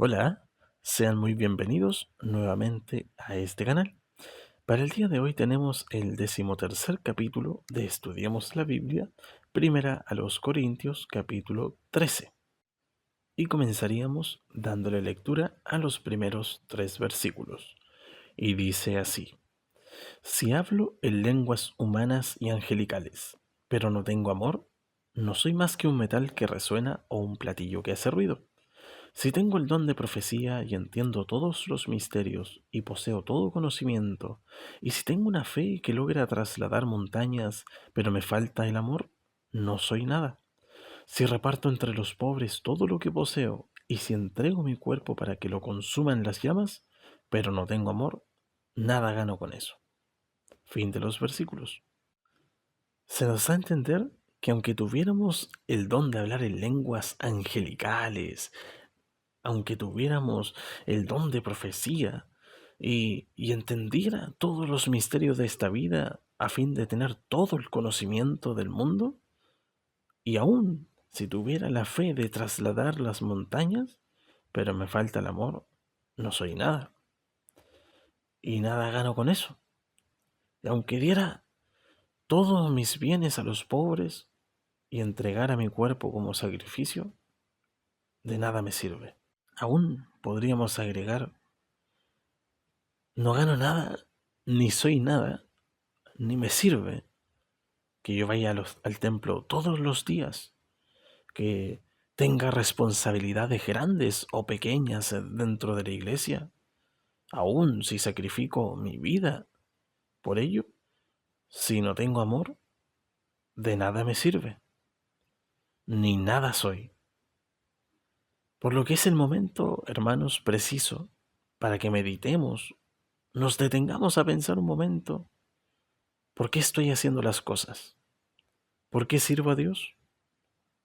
Hola, sean muy bienvenidos nuevamente a este canal. Para el día de hoy tenemos el 13º capítulo de Estudiamos la Biblia, primera a los Corintios, capítulo 13. Y comenzaríamos dándole lectura a los primeros 3 versículos. Y dice así: Si hablo en lenguas humanas y angelicales, pero no tengo amor, no soy más que un metal que resuena o un platillo que hace ruido. Si tengo el don de profecía y entiendo todos los misterios y poseo todo conocimiento, y si tengo una fe que logra trasladar montañas, pero me falta el amor, no soy nada. Si reparto entre los pobres todo lo que poseo, y si entrego mi cuerpo para que lo consuman las llamas, pero no tengo amor, nada gano con eso. Fin de los versículos. Se nos da a entender que aunque tuviéramos el don de hablar en lenguas angelicales, aunque tuviéramos el don de profecía y entendiera todos los misterios de esta vida a fin de tener todo el conocimiento del mundo, y aún si tuviera la fe de trasladar las montañas, pero me falta el amor, no soy nada, y nada gano con eso. Y aunque diera todos mis bienes a los pobres y entregara mi cuerpo como sacrificio, de nada me sirve. Aún podríamos agregar: no gano nada, ni soy nada, ni me sirve que yo vaya al templo todos los días, que tenga responsabilidades grandes o pequeñas dentro de la iglesia, aun si sacrifico mi vida por ello. Si no tengo amor, de nada me sirve, ni nada soy. Por lo que es el momento, hermanos, preciso para que meditemos, nos detengamos a pensar un momento: ¿por qué estoy haciendo las cosas? ¿Por qué sirvo a Dios?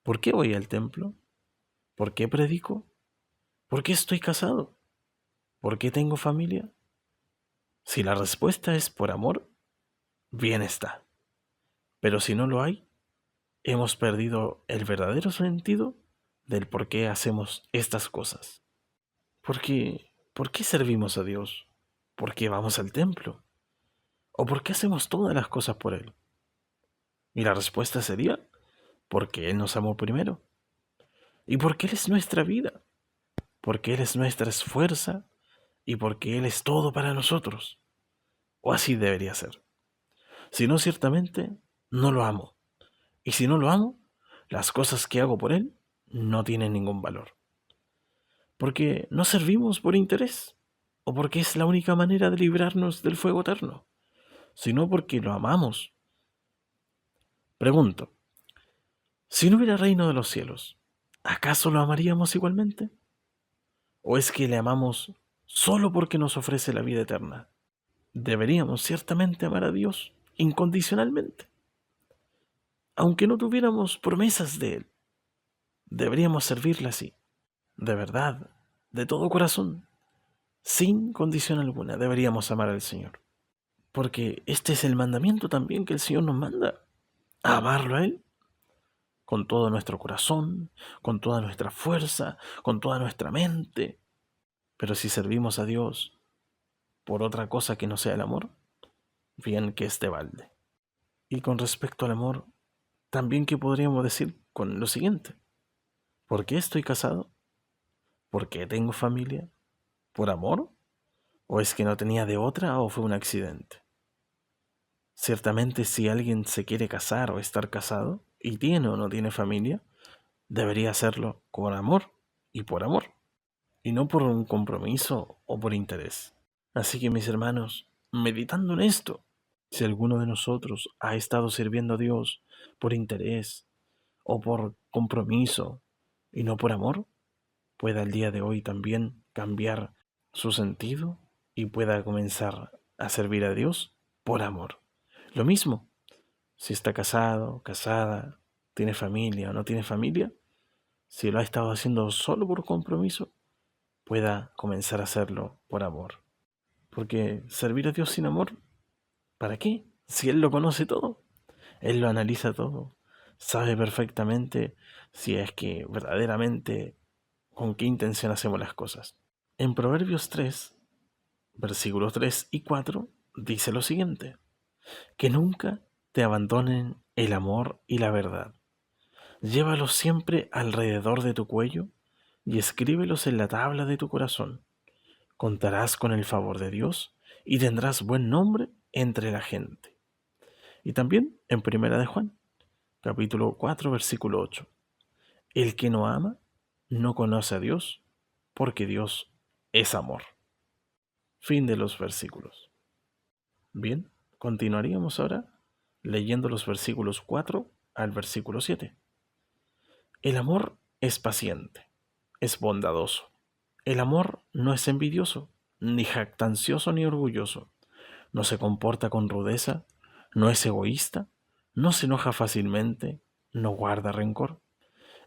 ¿Por qué voy al templo? ¿Por qué predico? ¿Por qué estoy casado? ¿Por qué tengo familia? Si la respuesta es por amor, bien está. Pero si no lo hay, hemos perdido el verdadero sentido del por qué hacemos estas cosas. ¿Por qué servimos a Dios? ¿Por qué vamos al templo? ¿O por qué hacemos todas las cosas por Él? Y la respuesta sería: porque Él nos amó primero. Y porque Él es nuestra vida. Porque Él es nuestra fuerza. Y porque Él es todo para nosotros. O así debería ser. Si no, ciertamente no lo amo. Y si no lo amo, las cosas que hago por Él no tienen ningún valor. Porque no servimos por interés, o porque es la única manera de librarnos del fuego eterno, sino porque lo amamos. Pregunto: si no hubiera reino de los cielos, ¿acaso lo amaríamos igualmente? ¿O es que le amamos solo porque nos ofrece la vida eterna? Deberíamos ciertamente amar a Dios incondicionalmente, aunque no tuviéramos promesas de Él. Deberíamos servirle así, de verdad, de todo corazón, sin condición alguna. Deberíamos amar al Señor, porque este es el mandamiento también que el Señor nos manda: a amarlo a Él con todo nuestro corazón, con toda nuestra fuerza, con toda nuestra mente. Pero si servimos a Dios por otra cosa que no sea el amor, bien que es de balde. Y con respecto al amor, también que podríamos decir con lo siguiente: ¿por qué estoy casado? ¿Por qué tengo familia? ¿Por amor? ¿O es que no tenía de otra o fue un accidente? Ciertamente, si alguien se quiere casar o estar casado y tiene o no tiene familia, debería hacerlo con amor y por amor, y no por un compromiso o por interés. Así que, mis hermanos, meditando en esto, si alguno de nosotros ha estado sirviendo a Dios por interés o por compromiso y no por amor, pueda el día de hoy también cambiar su sentido y pueda comenzar a servir a Dios por amor. Lo mismo, si está casado, casada, tiene familia o no tiene familia, si lo ha estado haciendo solo por compromiso, pueda comenzar a hacerlo por amor. Porque servir a Dios sin amor, ¿para qué? Si Él lo conoce todo, Él lo analiza todo, sabe perfectamente si es que verdaderamente con qué intención hacemos las cosas. En Proverbios 3, versículos 3 y 4, dice lo siguiente: que nunca te abandonen el amor y la verdad. Llévalos siempre alrededor de tu cuello y escríbelos en la tabla de tu corazón. Contarás con el favor de Dios y tendrás buen nombre entre la gente. Y también en Primera de Juan, capítulo 4, versículo 8. El que no ama no conoce a Dios, porque Dios es amor. Fin de los versículos. Bien, continuaríamos ahora leyendo los versículos 4 al versículo 7. El amor es paciente, es bondadoso. El amor no es envidioso, ni jactancioso ni orgulloso. No se comporta con rudeza, no es egoísta, no se enoja fácilmente, no guarda rencor.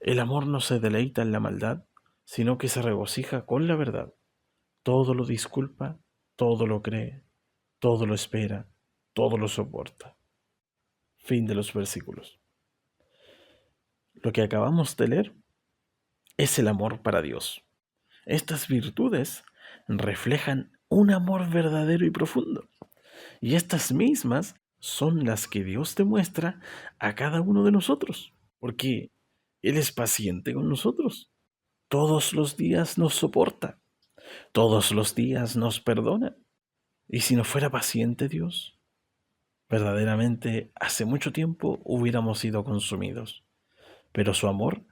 El amor no se deleita en la maldad, sino que se regocija con la verdad. Todo lo disculpa, todo lo cree, todo lo espera, todo lo soporta. Fin de los versículos. Lo que acabamos de leer es el amor para Dios. Estas virtudes reflejan un amor verdadero y profundo. Y estas mismas son las que Dios demuestra a cada uno de nosotros, porque Él es paciente con nosotros. Todos los días nos soporta, todos los días nos perdona. Y si no fuera paciente Dios, verdaderamente hace mucho tiempo hubiéramos sido consumidos. Pero su amor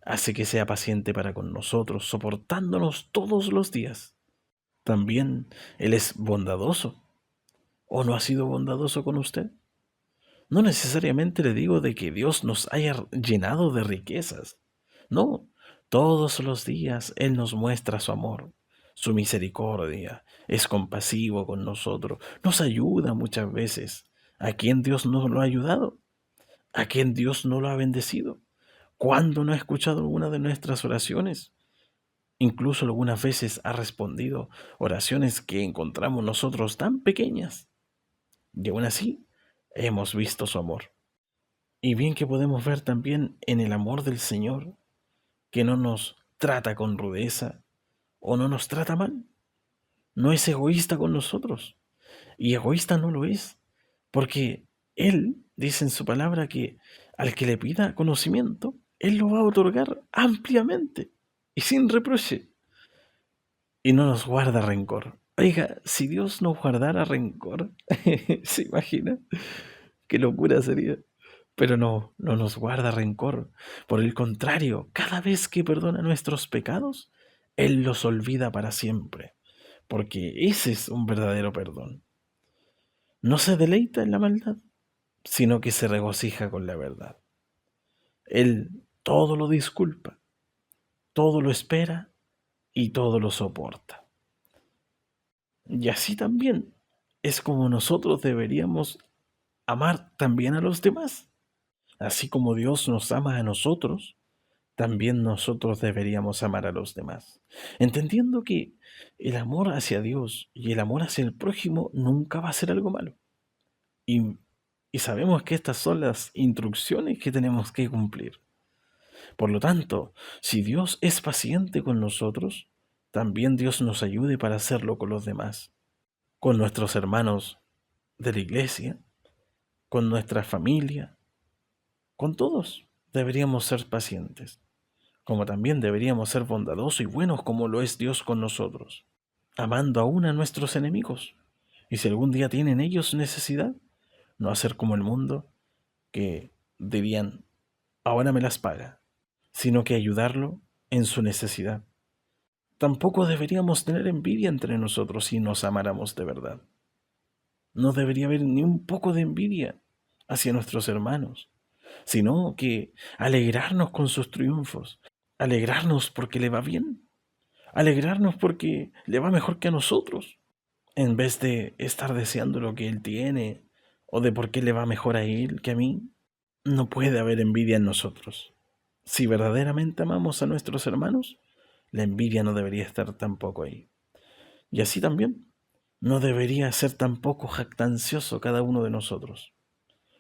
hace que sea paciente para con nosotros, soportándonos todos los días. También Él es bondadoso. ¿O no ha sido bondadoso con usted? No necesariamente le digo de que Dios nos haya llenado de riquezas. No, todos los días Él nos muestra su amor, su misericordia, es compasivo con nosotros, nos ayuda muchas veces. ¿A quién Dios no lo ha ayudado? ¿A quién Dios no lo ha bendecido? ¿Cuándo no ha escuchado alguna de nuestras oraciones? Incluso algunas veces ha respondido oraciones que encontramos nosotros tan pequeñas. Y aún así, hemos visto su amor. Y bien que podemos ver también en el amor del Señor, que no nos trata con rudeza o no nos trata mal. No es egoísta con nosotros. Y egoísta no lo es, porque Él dice en su palabra que al que le pida conocimiento, Él lo va a otorgar ampliamente y sin reproche. Y no nos guarda rencor. Oiga, si Dios nos guardara rencor, ¿se imagina? Qué locura sería. Pero no, no nos guarda rencor. Por el contrario, cada vez que perdona nuestros pecados, Él los olvida para siempre. Porque ese es un verdadero perdón. No se deleita en la maldad, sino que se regocija con la verdad. Él todo lo disculpa, todo lo espera y todo lo soporta. Y así también es como nosotros deberíamos amar también a los demás. Así como Dios nos ama a nosotros, también nosotros deberíamos amar a los demás, entendiendo que el amor hacia Dios y el amor hacia el prójimo nunca va a ser algo malo. Y, y sabemos que estas son las instrucciones que tenemos que cumplir. Por lo tanto, si Dios es paciente con nosotros, también Dios nos ayude para hacerlo con los demás, con nuestros hermanos de la iglesia, con nuestra familia, con todos deberíamos ser pacientes, como también deberíamos ser bondadosos y buenos como lo es Dios con nosotros, amando aún a nuestros enemigos. Y si algún día tienen ellos necesidad, no hacer como el mundo, que dirían, ahora me las paga, sino que ayudarlo en su necesidad. Tampoco deberíamos tener envidia entre nosotros si nos amáramos de verdad. No debería haber ni un poco de envidia hacia nuestros hermanos, sino que alegrarnos con sus triunfos, alegrarnos porque le va bien, alegrarnos porque le va mejor que a nosotros, en vez de estar deseando lo que él tiene o de por qué le va mejor a él que a mí. No puede haber envidia en nosotros. Si verdaderamente amamos a nuestros hermanos, la envidia no debería estar tampoco ahí. Y así también, no debería ser tampoco jactancioso cada uno de nosotros.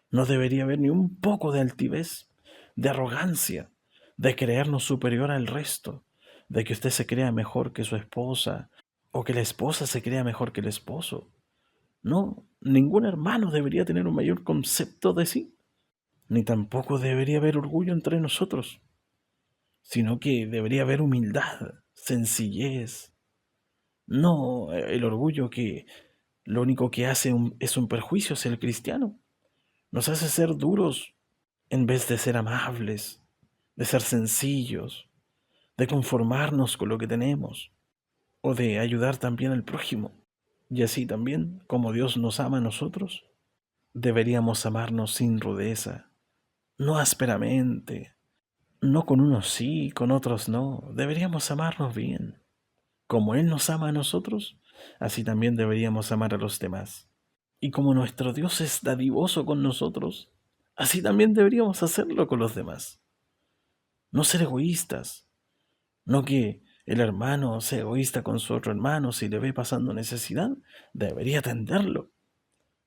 No debería haber ni un poco de altivez, de arrogancia, de creernos superior al resto, de que usted se crea mejor que su esposa o que la esposa se crea mejor que el esposo. No, ningún hermano debería tener un mayor concepto de sí, ni tampoco debería haber orgullo entre nosotros, sino que debería haber humildad, sencillez. No el orgullo que lo único que hace es un perjuicio hacia el cristiano. Nos hace ser duros en vez de ser amables, de ser sencillos, de conformarnos con lo que tenemos o de ayudar también al prójimo. Y así también, como Dios nos ama a nosotros, deberíamos amarnos sin rudeza, no ásperamente, no con unos sí, con otros no. Deberíamos amarnos bien. Como Él nos ama a nosotros, así también deberíamos amar a los demás. Y como nuestro Dios es dadivoso con nosotros, así también deberíamos hacerlo con los demás. No ser egoístas, no que el hermano sea egoísta con su otro hermano si le ve pasando necesidad, debería atenderlo.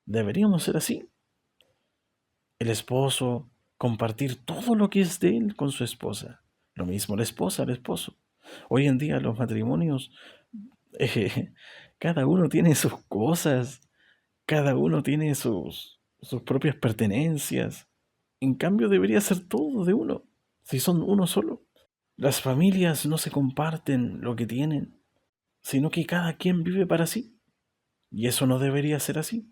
Deberíamos ser así. El esposo compartir todo lo que es de él con su esposa. Lo mismo la esposa al esposo. Hoy en día los matrimonios, eh, cada uno tiene sus cosas, cada uno tiene sus propias pertenencias. En cambio debería ser todo de uno, si son uno solo. Las familias no se comparten lo que tienen, sino que cada quien vive para sí. Y eso no debería ser así.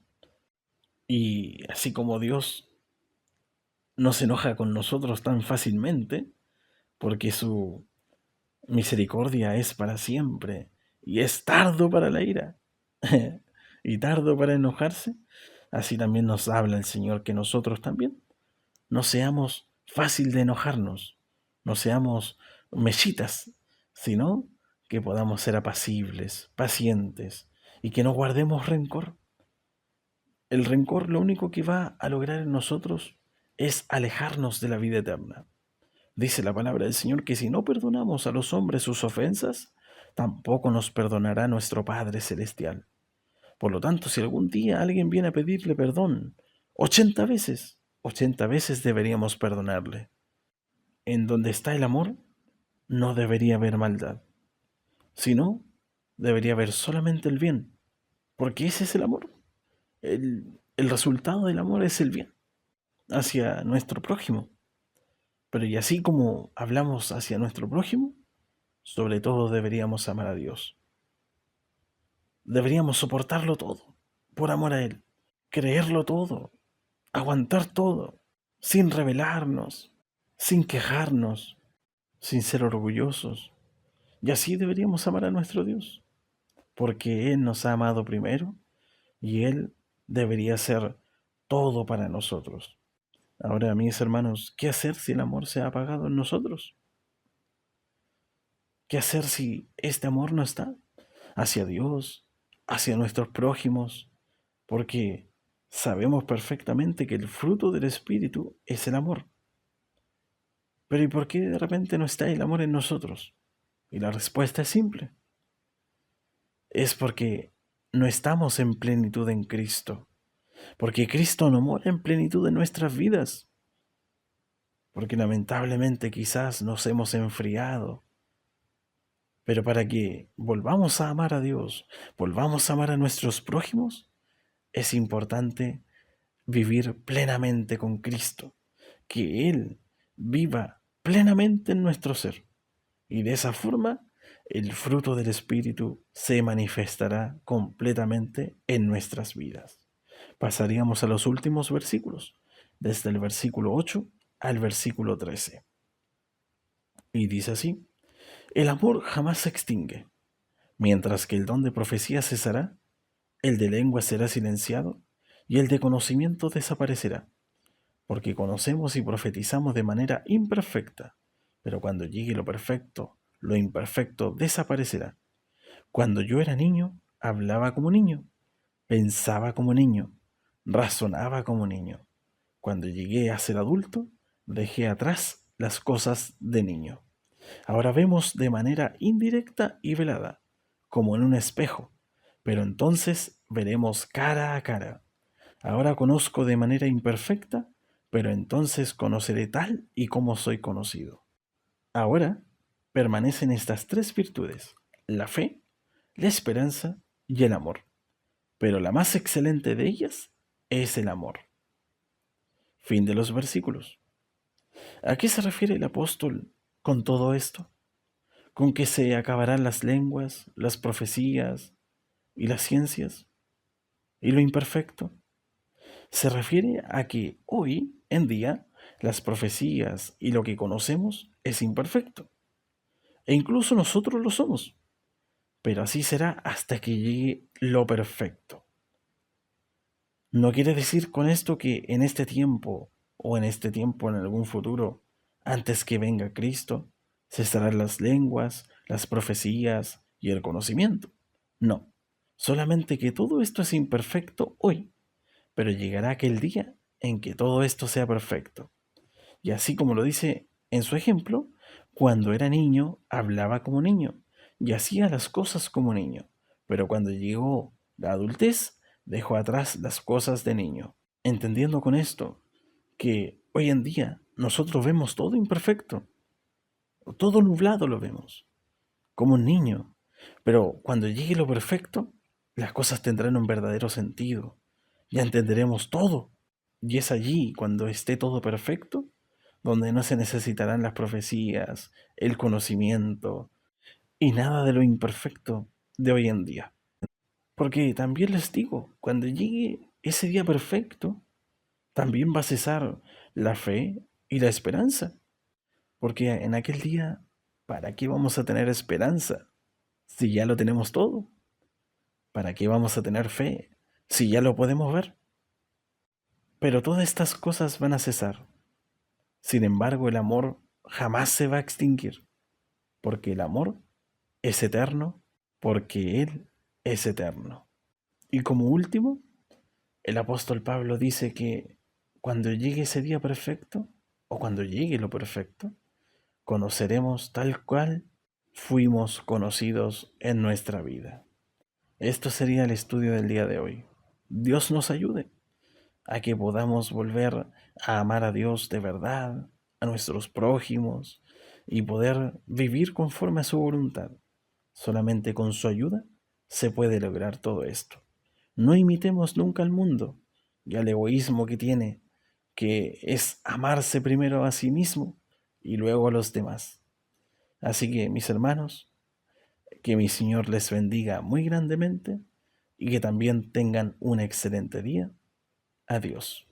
Y así como Dios no se enoja con nosotros tan fácilmente, porque su misericordia es para siempre y es tardo para la ira y tardo para enojarse, así también nos habla el Señor que nosotros también no seamos fácil de enojarnos, no seamos mechitas, sino que podamos ser apacibles, pacientes y que no guardemos rencor. El rencor lo único que va a lograr en nosotros es alejarnos de la vida eterna. Dice la palabra del Señor que si no perdonamos a los hombres sus ofensas, tampoco nos perdonará nuestro Padre Celestial. Por lo tanto, si algún día alguien viene a pedirle perdón 80 veces deberíamos perdonarle. En donde está el amor, no debería haber maldad, sino debería haber solamente el bien, porque ese es el amor. El resultado del amor es el bien hacia nuestro prójimo. Pero y así como hablamos hacia nuestro prójimo, sobre todo deberíamos amar a Dios. Deberíamos soportarlo todo, por amor a Él, creerlo todo, aguantar todo, sin rebelarnos, sin quejarnos, sin ser orgullosos. Y así deberíamos amar a nuestro Dios, porque Él nos ha amado primero y Él debería ser todo para nosotros. Ahora, mis hermanos, ¿qué hacer si el amor se ha apagado en nosotros? ¿Qué hacer si este amor no está hacia Dios, hacia nuestros prójimos? Porque sabemos perfectamente que el fruto del Espíritu es el amor. Pero ¿y por qué de repente no está el amor en nosotros? Y la respuesta es simple. Es porque no estamos en plenitud en Cristo. Porque Cristo no mora en plenitud en nuestras vidas. Porque lamentablemente quizás nos hemos enfriado. Pero para que volvamos a amar a Dios, volvamos a amar a nuestros prójimos, es importante vivir plenamente con Cristo, que Él viva plenamente en nuestro ser. Y de esa forma, el fruto del Espíritu se manifestará completamente en nuestras vidas. Pasaríamos a los últimos versículos, desde el versículo 8 al versículo 13. Y dice así, el amor jamás se extingue, mientras que el don de profecía cesará, el de lengua será silenciado y el de conocimiento desaparecerá, porque conocemos y profetizamos de manera imperfecta, pero cuando llegue lo perfecto, lo imperfecto desaparecerá. Cuando yo era niño, hablaba como niño, pensaba como niño, razonaba como niño. Cuando llegué a ser adulto, dejé atrás las cosas de niño. Ahora vemos de manera indirecta y velada, como en un espejo, pero entonces veremos cara a cara. Ahora conozco de manera imperfecta, pero entonces conoceré tal y como soy conocido. Ahora permanecen estas tres virtudes: la fe, la esperanza y el amor. Pero la más excelente de ellas es el amor. Fin de los versículos. ¿A qué se refiere el apóstol con todo esto? ¿Con que se acabarán las lenguas, las profecías y las ciencias y lo imperfecto? Se refiere a que hoy en día las profecías y lo que conocemos es imperfecto. E incluso nosotros lo somos. Pero así será hasta que llegue lo perfecto. No quiere decir con esto que en este tiempo o en este tiempo en algún futuro, antes que venga Cristo, cesarán las lenguas, las profecías y el conocimiento. No, solamente que todo esto es imperfecto hoy, pero llegará aquel día en que todo esto sea perfecto. Y así como lo dice en su ejemplo, cuando era niño hablaba como niño y hacía las cosas como niño, pero cuando llegó la adultez dejó atrás las cosas de niño. Entendiendo con esto que hoy en día nosotros vemos todo imperfecto, todo nublado lo vemos, como un niño, pero cuando llegue lo perfecto, las cosas tendrán un verdadero sentido, ya entenderemos todo. Y es allí, cuando esté todo perfecto, donde no se necesitarán las profecías, el conocimiento y nada de lo imperfecto de hoy en día. Porque también les digo, cuando llegue ese día perfecto, también va a cesar la fe y la esperanza. Porque en aquel día, ¿para qué vamos a tener esperanza si ya lo tenemos todo? ¿Para qué vamos a tener fe si ya lo podemos ver? Pero todas estas cosas van a cesar. Sin embargo, el amor jamás se va a extinguir, porque el amor es eterno, porque Él es eterno. Y como último, el apóstol Pablo dice que cuando llegue ese día perfecto, o cuando llegue lo perfecto, conoceremos tal cual fuimos conocidos en nuestra vida. Esto sería el estudio del día de hoy. Dios nos ayude a que podamos volver a amar a Dios de verdad, a nuestros prójimos y poder vivir conforme a su voluntad. Solamente con su ayuda se puede lograr todo esto. No imitemos nunca al mundo y al egoísmo que tiene, que es amarse primero a sí mismo y luego a los demás. Así que, mis hermanos, que mi Señor les bendiga muy grandemente y que también tengan un excelente día. Adiós.